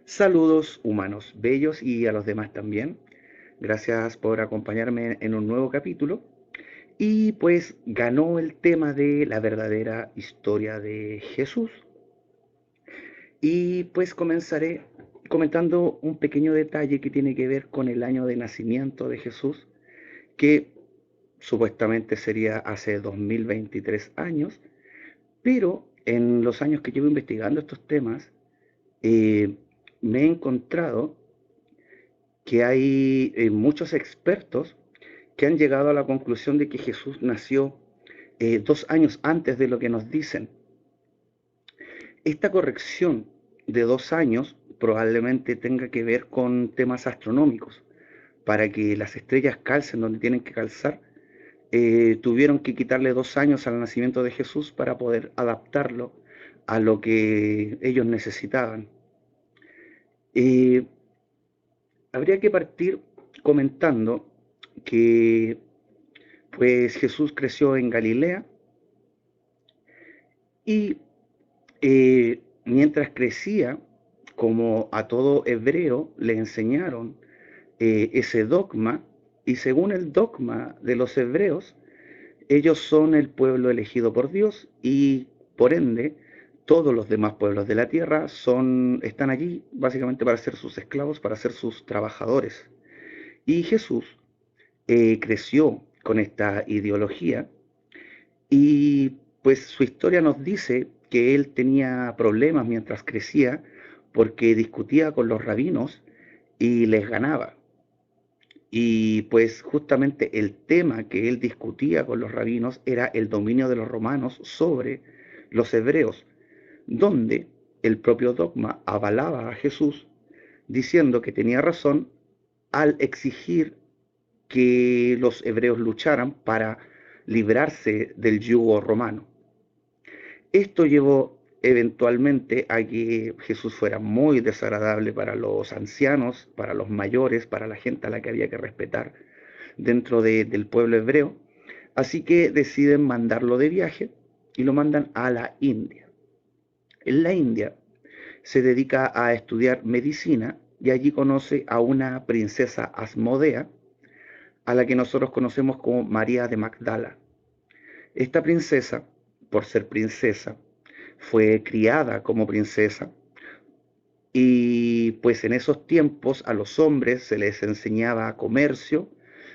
Saludos humanos bellos y a los demás también. Gracias por acompañarme en un nuevo capítulo. Y pues ganó el tema de la verdadera historia de Jesús. Y pues comenzaré comentando un pequeño detalle que tiene que ver con el año de nacimiento de Jesús, que supuestamente sería hace 2023 años, pero en los años que llevo investigando estos temas, eh, me he encontrado que hay muchos expertos que han llegado a la conclusión de que Jesús nació 2 años antes de lo que nos dicen. Esta corrección de 2 años probablemente tenga que ver con temas astronómicos. Para que las estrellas calcen donde tienen que calzar, tuvieron que quitarle 2 años al nacimiento de Jesús para poder adaptarlo a lo que ellos necesitaban. Eh, Habría que partir comentando que pues Jesús creció en Galilea y mientras crecía, como a todo hebreo, le enseñaron ese dogma, y según el dogma de los hebreos, ellos son el pueblo elegido por Dios y por ende todos los demás pueblos de la tierra están allí básicamente para ser sus esclavos, para ser sus trabajadores. Y Jesús creció con esta ideología y pues su historia nos dice que él tenía problemas mientras crecía porque discutía con los rabinos y les ganaba. Y pues justamente el tema que él discutía con los rabinos era el dominio de los romanos sobre los hebreos, donde el propio dogma avalaba a Jesús diciendo que tenía razón al exigir que los hebreos lucharan para librarse del yugo romano. Esto llevó eventualmente a que Jesús fuera muy desagradable para los ancianos, para los mayores, para la gente a la que había que respetar dentro del pueblo hebreo. Así que deciden mandarlo de viaje y lo mandan a la India. En la India se dedica a estudiar medicina y allí conoce a una princesa Asmodea, a la que nosotros conocemos como María de Magdala. Esta princesa, por ser princesa, fue criada como princesa y pues en esos tiempos a los hombres se les enseñaba comercio,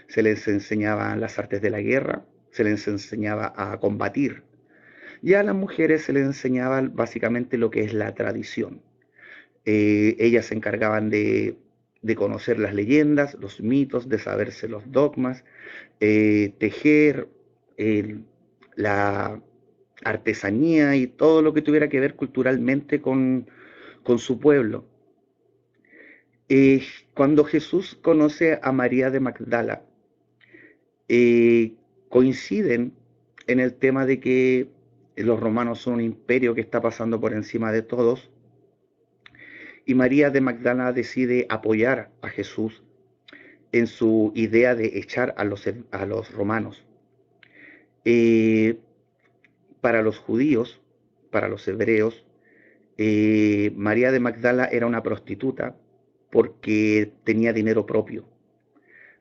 se les enseñaba las artes de la guerra, se les enseñaba a combatir y a las mujeres se les enseñaba básicamente lo que es la tradición. Ellas se encargaban de conocer las leyendas, los mitos, de saberse los dogmas, tejer, el, la artesanía y todo lo que tuviera que ver culturalmente con su pueblo. Eh, Cuando Jesús conoce a María de Magdala, eh, coinciden en el tema de que los romanos son un imperio que está pasando por encima de todos, y María de Magdala decide apoyar a Jesús en su idea de echar a los romanos. Eh, para los judíos, para los hebreos, María de Magdala era una prostituta porque tenía dinero propio.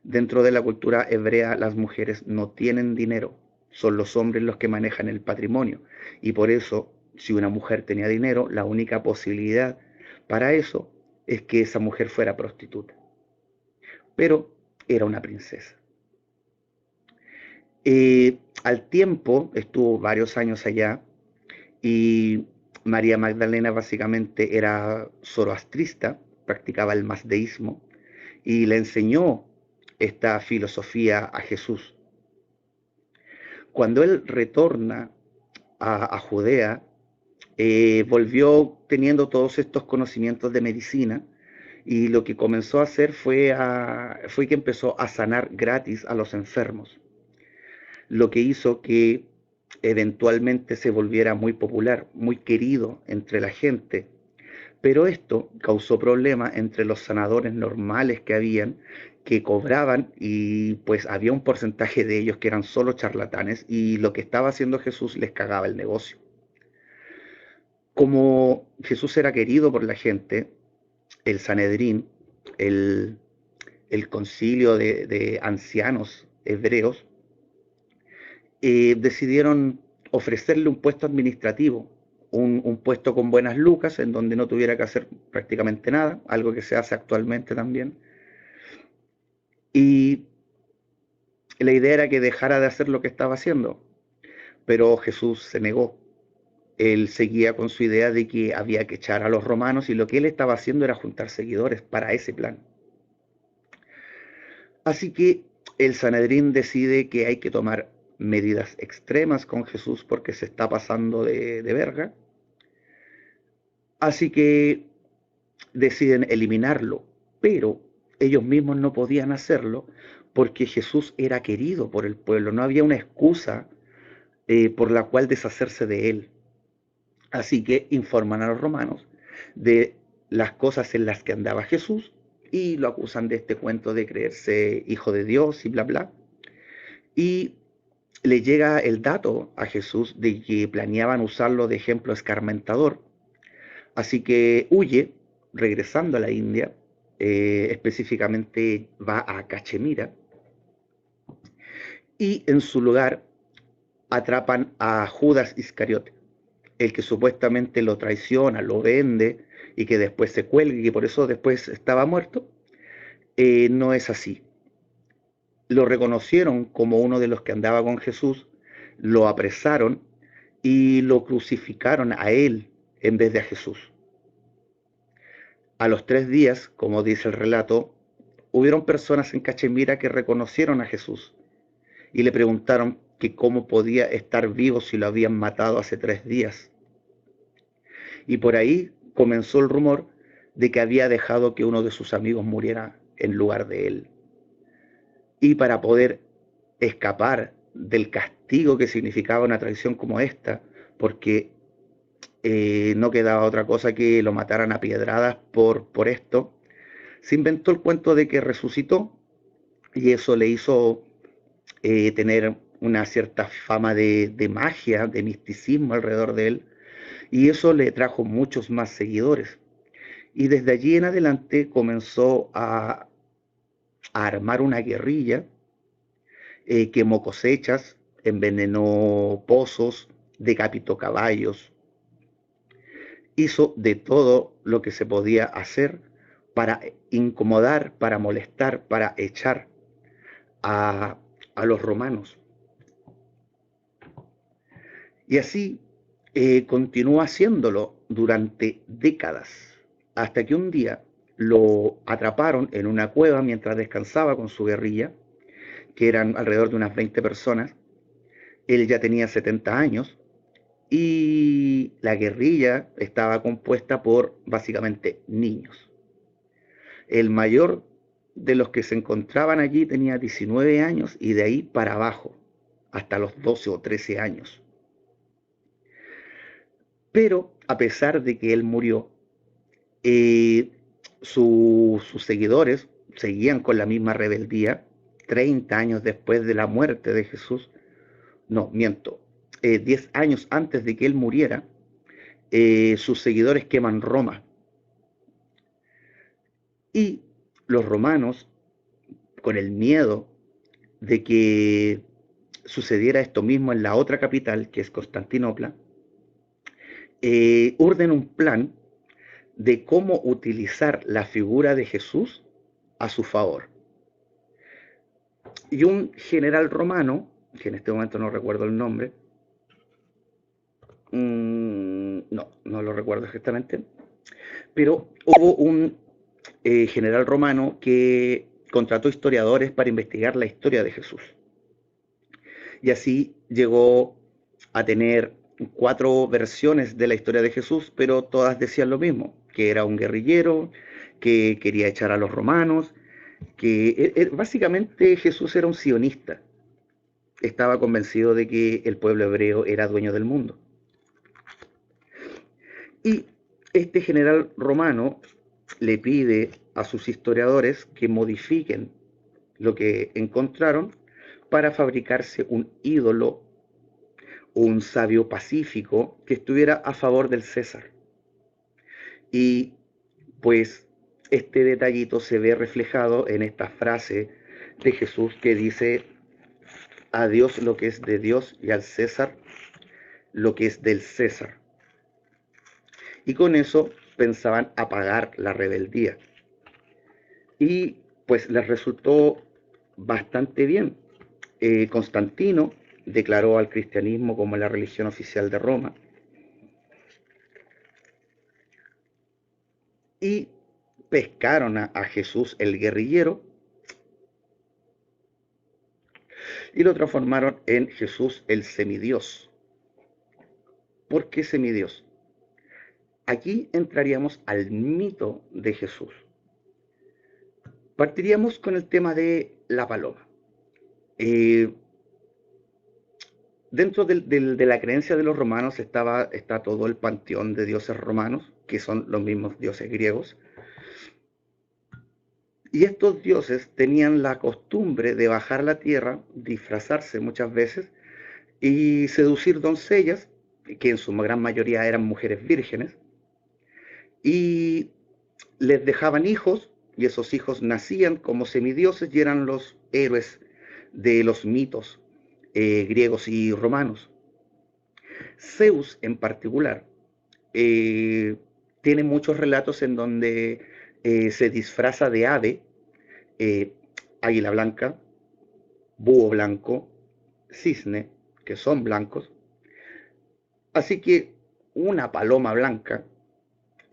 Dentro de la cultura hebrea las mujeres no tienen dinero, son los hombres los que manejan el patrimonio. Y por eso, si una mujer tenía dinero, la única posibilidad para eso es que esa mujer fuera prostituta. Pero era una princesa. Al tiempo, estuvo varios años allá y María Magdalena básicamente era zoroastrista, practicaba el mazdeísmo y le enseñó esta filosofía a Jesús. cuando él retorna a Judea, volvió teniendo todos estos conocimientos de medicina y lo que comenzó a hacer fue que empezó a sanar gratis a los enfermos, lo que hizo que eventualmente se volviera muy popular, muy querido entre la gente. Pero esto causó problemas entre los sanadores normales que habían, que cobraban, y pues había un porcentaje de ellos que eran solo charlatanes, y lo que estaba haciendo Jesús les cagaba el negocio. Como Jesús era querido por la gente, el Sanedrín, el, el concilio de ancianos hebreos, decidieron ofrecerle un puesto administrativo, un puesto con buenas lucas, en donde no tuviera que hacer prácticamente nada, algo que se hace actualmente también. Y la idea era que dejara de hacer lo que estaba haciendo, pero Jesús se negó. Él seguía con su idea de que había que echar a los romanos y lo que él estaba haciendo era juntar seguidores para ese plan. Así que el Sanedrín decide que hay que tomar medidas extremas con Jesús porque se está pasando de verga. Así que deciden eliminarlo, pero ellos mismos no podían hacerlo porque Jesús era querido por el pueblo, no había una excusa por la cual deshacerse de él. Así que informan a los romanos de las cosas en las que andaba Jesús y lo acusan de este cuento de creerse hijo de Dios y bla bla. Y le llega el dato a Jesús de que planeaban usarlo de ejemplo escarmentador. Así que huye, regresando a la India, específicamente va a Cachemira, y en su lugar atrapan a Judas Iscariote, el que supuestamente lo traiciona, lo vende y que después se cuelga y que por eso después estaba muerto. No es así. Lo reconocieron como uno de los que andaba con Jesús, lo apresaron y lo crucificaron a él en vez de a Jesús. A los 3 días, como dice el relato, hubieron personas en Cachemira que reconocieron a Jesús y le preguntaron que cómo podía estar vivo si lo habían matado hace 3 días. Y por ahí comenzó el rumor de que había dejado que uno de sus amigos muriera en lugar de él. Y para poder escapar del castigo que significaba una traición como esta, porque no quedaba otra cosa que lo mataran a piedradas por esto, se inventó el cuento de que resucitó y eso le hizo tener una cierta fama de magia, de misticismo alrededor de él, y eso le trajo muchos más seguidores. Y desde allí en adelante comenzó a armar una guerrilla, quemó cosechas, envenenó pozos, decapitó caballos, hizo de todo lo que se podía hacer para incomodar, para molestar, para echar a los romanos. Y así continuó haciéndolo durante décadas, hasta que un día lo atraparon en una cueva mientras descansaba con su guerrilla, que eran alrededor de unas 20 personas. Él ya tenía 70 años y la guerrilla estaba compuesta por básicamente niños. El mayor de los que se encontraban allí tenía 19 años y de ahí para abajo, hasta los 12 o 13 años. Pero a pesar de que él murió, eh, sus seguidores seguían con la misma rebeldía 30 años después de la muerte de Jesús. No, miento, 10 años antes de que él muriera, sus seguidores queman Roma. Y los romanos, con el miedo de que sucediera esto mismo en la otra capital, que es Constantinopla, urden un plan de cómo utilizar la figura de Jesús a su favor. Y un general romano, que en este momento no recuerdo el nombre, no lo recuerdo exactamente, pero hubo un general romano que contrató historiadores para investigar la historia de Jesús. Y así llegó a tener 4 versiones de la historia de Jesús, pero todas decían lo mismo, que era un guerrillero, que quería echar a los romanos, que básicamente Jesús era un sionista, estaba convencido de que el pueblo hebreo era dueño del mundo. Y este general romano le pide a sus historiadores que modifiquen lo que encontraron para fabricarse un ídolo, un sabio pacífico que estuviera a favor del César. Y pues este detallito se ve reflejado en esta frase de Jesús que dice: a Dios lo que es de Dios y al César lo que es del César. Y con eso pensaban apagar la rebeldía. Y pues les resultó bastante bien. Constantino declaró al cristianismo como la religión oficial de Roma. Y pescaron a Jesús el guerrillero y lo transformaron en Jesús el semidios. ¿Por qué semidios? Aquí entraríamos al mito de Jesús. Partiríamos con el tema de la paloma. Dentro de la creencia de los romanos está todo el panteón de dioses romanos, que son los mismos dioses griegos. Y estos dioses tenían la costumbre de bajar a la tierra, disfrazarse muchas veces y seducir doncellas, que en su gran mayoría eran mujeres vírgenes, y les dejaban hijos, y esos hijos nacían como semidioses y eran los héroes de los mitos griegos y romanos. Zeus en particular tiene muchos relatos en donde se disfraza de ave, eh, águila blanca, búho blanco, cisne, que son blancos. Así que una paloma blanca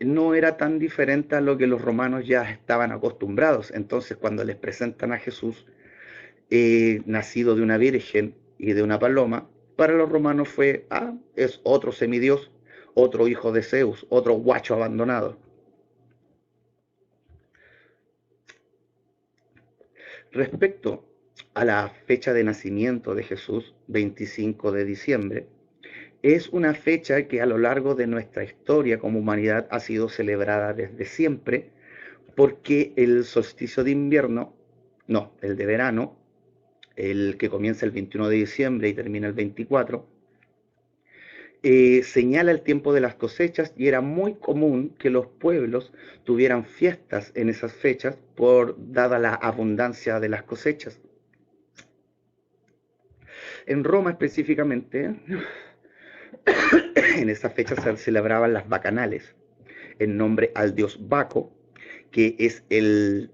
no era tan diferente a lo que los romanos ya estaban acostumbrados. Entonces, cuando les presentan a Jesús, nacido de una virgen y de una paloma, para los romanos fue: es otro semidios, otro hijo de Zeus, otro guacho abandonado. Respecto a la fecha de nacimiento de Jesús, 25 de diciembre, es una fecha que a lo largo de nuestra historia como humanidad ha sido celebrada desde siempre, porque el solsticio de invierno, no, el de verano, el que comienza el 21 de diciembre y termina el 24, señala el tiempo de las cosechas, y era muy común que los pueblos tuvieran fiestas en esas fechas dada la abundancia de las cosechas. En Roma específicamente, en esa fecha se celebraban las bacanales, en nombre al dios Baco, que es el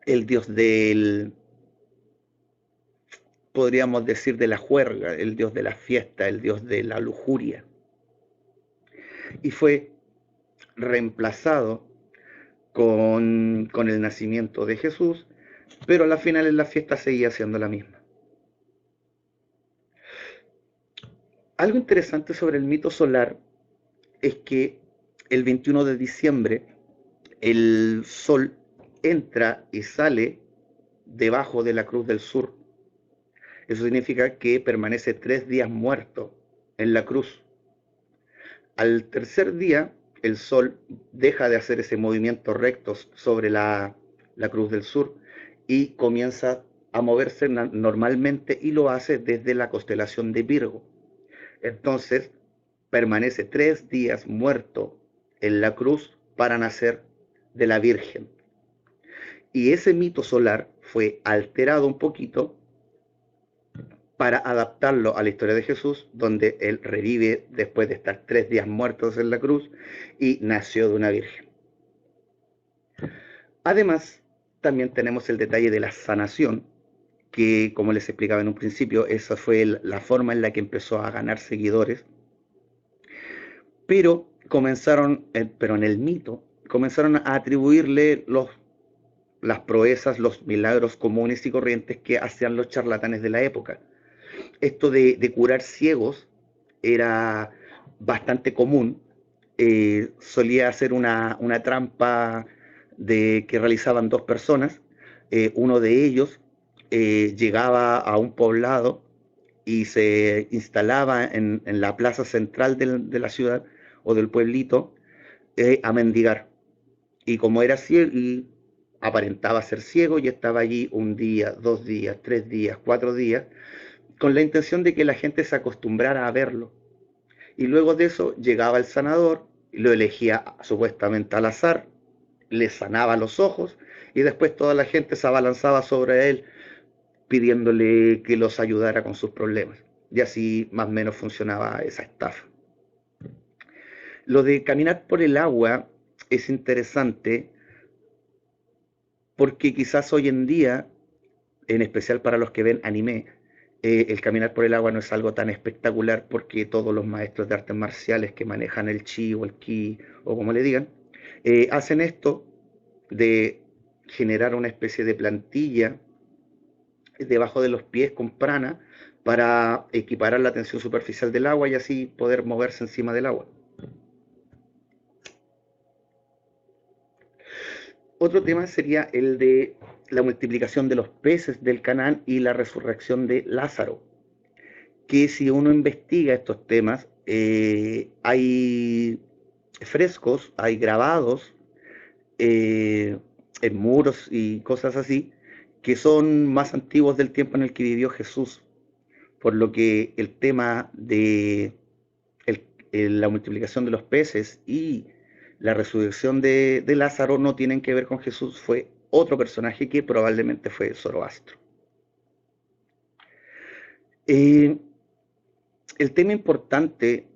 dios podríamos decir, de la juerga, el dios de la fiesta, el dios de la lujuria. Y fue reemplazado con el nacimiento de Jesús, pero a la final la fiesta seguía siendo la misma. Algo interesante sobre el mito solar es que el 21 de diciembre el sol entra y sale debajo de la cruz del sur. Eso significa que permanece 3 días muerto en la cruz. Al tercer día, el sol deja de hacer ese movimiento recto sobre la cruz del sur y comienza a moverse normalmente, y lo hace desde la constelación de Virgo. Entonces, permanece 3 días muerto en la cruz para nacer de la Virgen. Y ese mito solar fue alterado un poquito para adaptarlo a la historia de Jesús, donde él revive después de estar 3 días muertos en la cruz y nació de una virgen. Además, también tenemos el detalle de la sanación, que, como les explicaba en un principio, esa fue la forma en la que empezó a ganar seguidores. Pero en el mito, comenzaron a atribuirle las proezas, los milagros comunes y corrientes que hacían los charlatanes de la época. esto de curar ciegos era bastante común. Solía hacer una trampa de que realizaban dos personas. Uno de ellos llegaba a un poblado y se instalaba en la plaza central de la ciudad o del pueblito a mendigar. Y como era ciego y aparentaba ser ciego y estaba allí un día, 2 días, 3 días, 4 días, con la intención de que la gente se acostumbrara a verlo. Y luego de eso llegaba el sanador, lo elegía supuestamente al azar, le sanaba los ojos y después toda la gente se abalanzaba sobre él pidiéndole que los ayudara con sus problemas. Y así más o menos funcionaba esa estafa. Lo de caminar por el agua es interesante porque quizás hoy en día, en especial para los que ven anime, el caminar por el agua no es algo tan espectacular porque todos los maestros de artes marciales que manejan el chi o el ki o como le digan, hacen esto de generar una especie de plantilla debajo de los pies con prana para equiparar la tensión superficial del agua y así poder moverse encima del agua. Otro tema sería el de la multiplicación de los peces del Canaán y la resurrección de Lázaro, que si uno investiga estos temas, hay frescos, hay grabados en muros y cosas así, que son más antiguos del tiempo en el que vivió Jesús, por lo que el tema de la multiplicación de los peces y la resurrección de Lázaro no tienen que ver con Jesús, fue otro personaje que probablemente fue Zoroastro. Eh, el tema importante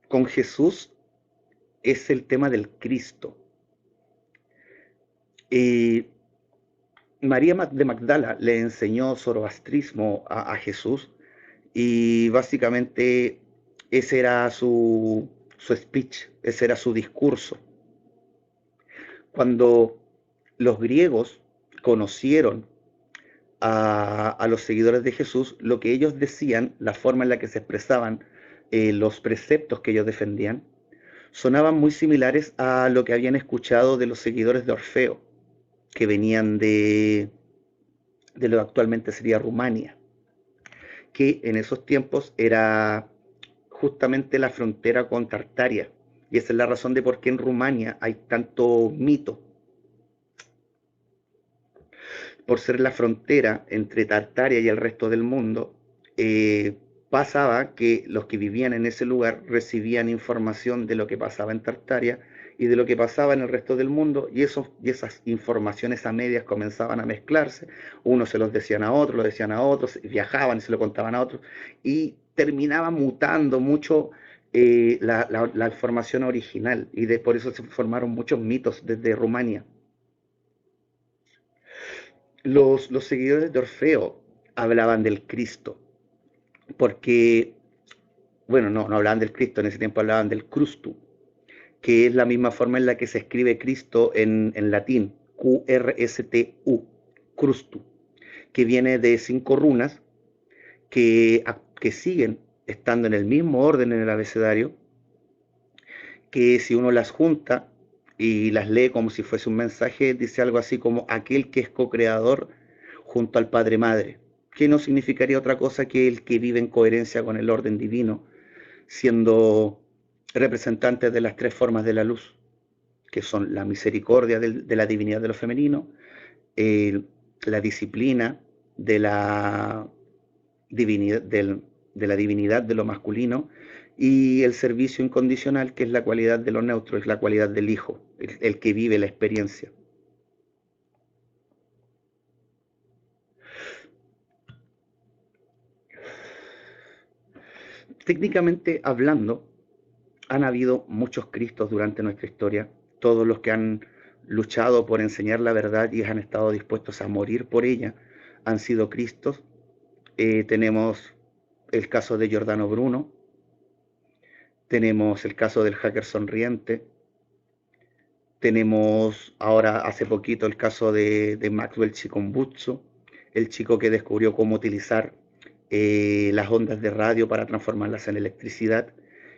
con Jesús es el tema del Cristo. Eh, María de Magdala le enseñó zoroastrismo a Jesús y básicamente ese era su speech, ese era su discurso. Cuando los griegos conocieron a los seguidores de Jesús, lo que ellos decían, la forma en la que se expresaban, los preceptos que ellos defendían, sonaban muy similares a lo que habían escuchado de los seguidores de Orfeo, que venían de lo que actualmente sería Rumania, que en esos tiempos era justamente la frontera con Tartaria. Y esa es la razón de por qué en Rumania hay tanto mito, por ser la frontera entre Tartaria y el resto del mundo. Pasaba que los que vivían en ese lugar recibían información de lo que pasaba en Tartaria y de lo que pasaba en el resto del mundo, y esas informaciones a medias comenzaban a mezclarse. Unos se los decían a otros, lo decían a otros, viajaban y se lo contaban a otros, y terminaba mutando mucho la información original, y por eso se formaron muchos mitos desde Rumania. Los seguidores de Orfeo hablaban del Cristo, porque, bueno, no hablaban del Cristo, en ese tiempo hablaban del Crustu, que es la misma forma en la que se escribe Cristo en latín, Qrstu, Crustu, que viene de 5 runas que siguen estando en el mismo orden en el abecedario, que si uno las junta y las lee como si fuese un mensaje, dice algo así como aquel que es co-creador junto al Padre Madre, que no significaría otra cosa que el que vive en coherencia con el orden divino, siendo representantes de las 3 formas de la luz, que son la misericordia de la divinidad de lo femenino, eh, la disciplina de la divinidad, de la divinidad de lo masculino, y el servicio incondicional, que es la cualidad de lo neutro, es la cualidad del hijo, el que vive la experiencia. Técnicamente hablando, han habido muchos Cristos durante nuestra historia, todos los que han luchado por enseñar la verdad y han estado dispuestos a morir por ella han sido Cristos. Tenemos el caso de Giordano Bruno, tenemos el caso del hacker sonriente, tenemos ahora hace poquito el caso de Maxwell Chikumbutsu, el chico que descubrió cómo utilizar las ondas de radio para transformarlas en electricidad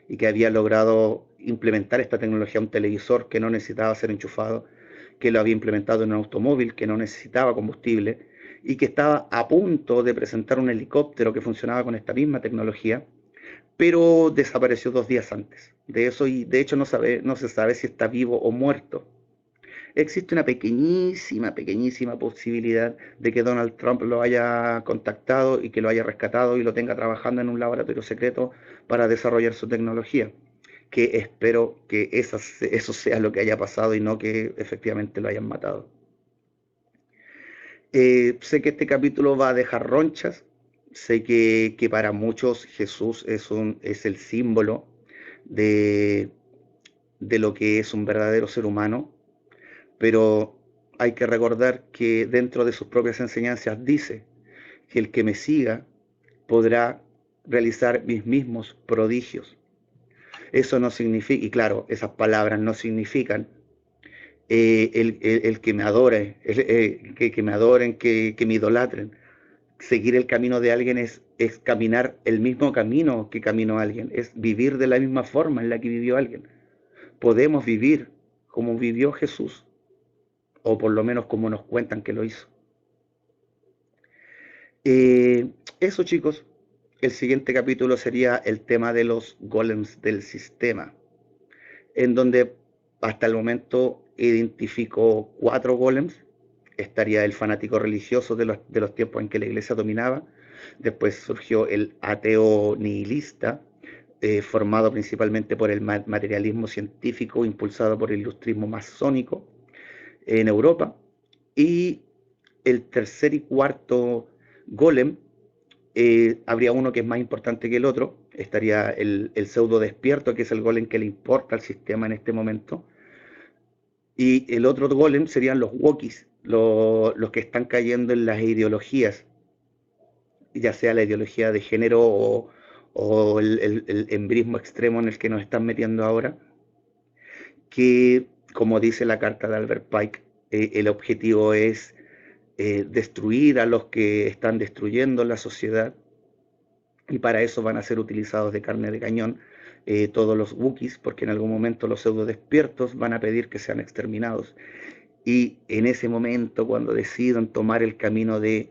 y que había logrado implementar esta tecnología a un televisor que no necesitaba ser enchufado, que lo había implementado en un automóvil que no necesitaba combustible y que estaba a punto de presentar un helicóptero que funcionaba con esta misma tecnología, pero desapareció 2 días antes de eso y de hecho no se sabe si está vivo o muerto. Existe una pequeñísima, pequeñísima posibilidad de que Donald Trump lo haya contactado y que lo haya rescatado y lo tenga trabajando en un laboratorio secreto para desarrollar su tecnología. Que espero que eso sea lo que haya pasado y no que efectivamente lo hayan matado. Sé que este capítulo va a dejar ronchas, sé que para muchos Jesús es el símbolo de, de lo que es un verdadero ser humano, pero hay que recordar que dentro de sus propias enseñanzas dice que el que me siga podrá realizar mis mismos prodigios. Eso no significa, y claro, esas palabras no significan el que me adore, que me adoren, que me idolatren. Seguir el camino de alguien es caminar el mismo camino que caminó alguien, es vivir de la misma forma en la que vivió alguien. Podemos vivir como vivió Jesús, o por lo menos como nos cuentan que lo hizo. Eh, Eso, chicos, el siguiente capítulo sería el tema de los golems del sistema, en donde hasta el momento identifico 4 golems. Estaría el fanático religioso de los tiempos en que la iglesia dominaba. Después surgió el ateo nihilista, formado principalmente por el materialismo científico impulsado por el ilustrismo masónico en Europa. Y el tercer y cuarto golem, habría uno que es más importante que el otro. Estaría el pseudo despierto, que es el golem que le importa al sistema en este momento. Y el otro golem serían los Wookiees, los que están cayendo en las ideologías, ya sea la ideología de género o el embrismo extremo en el que nos están metiendo ahora, que, como dice la carta de Albert Pike, el objetivo es destruir a los que están destruyendo la sociedad, y para eso van a ser utilizados de carne de cañón todos los Wookiees, porque en algún momento los pseudo despiertos van a pedir que sean exterminados. Y en ese momento, cuando decidan tomar el camino de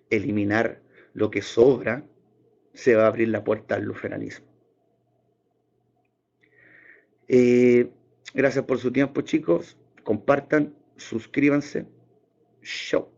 eliminar lo que sobra, se va a abrir la puerta al luferanismo. Eh, Gracias por su tiempo, chicos. Compartan, suscríbanse. Chao.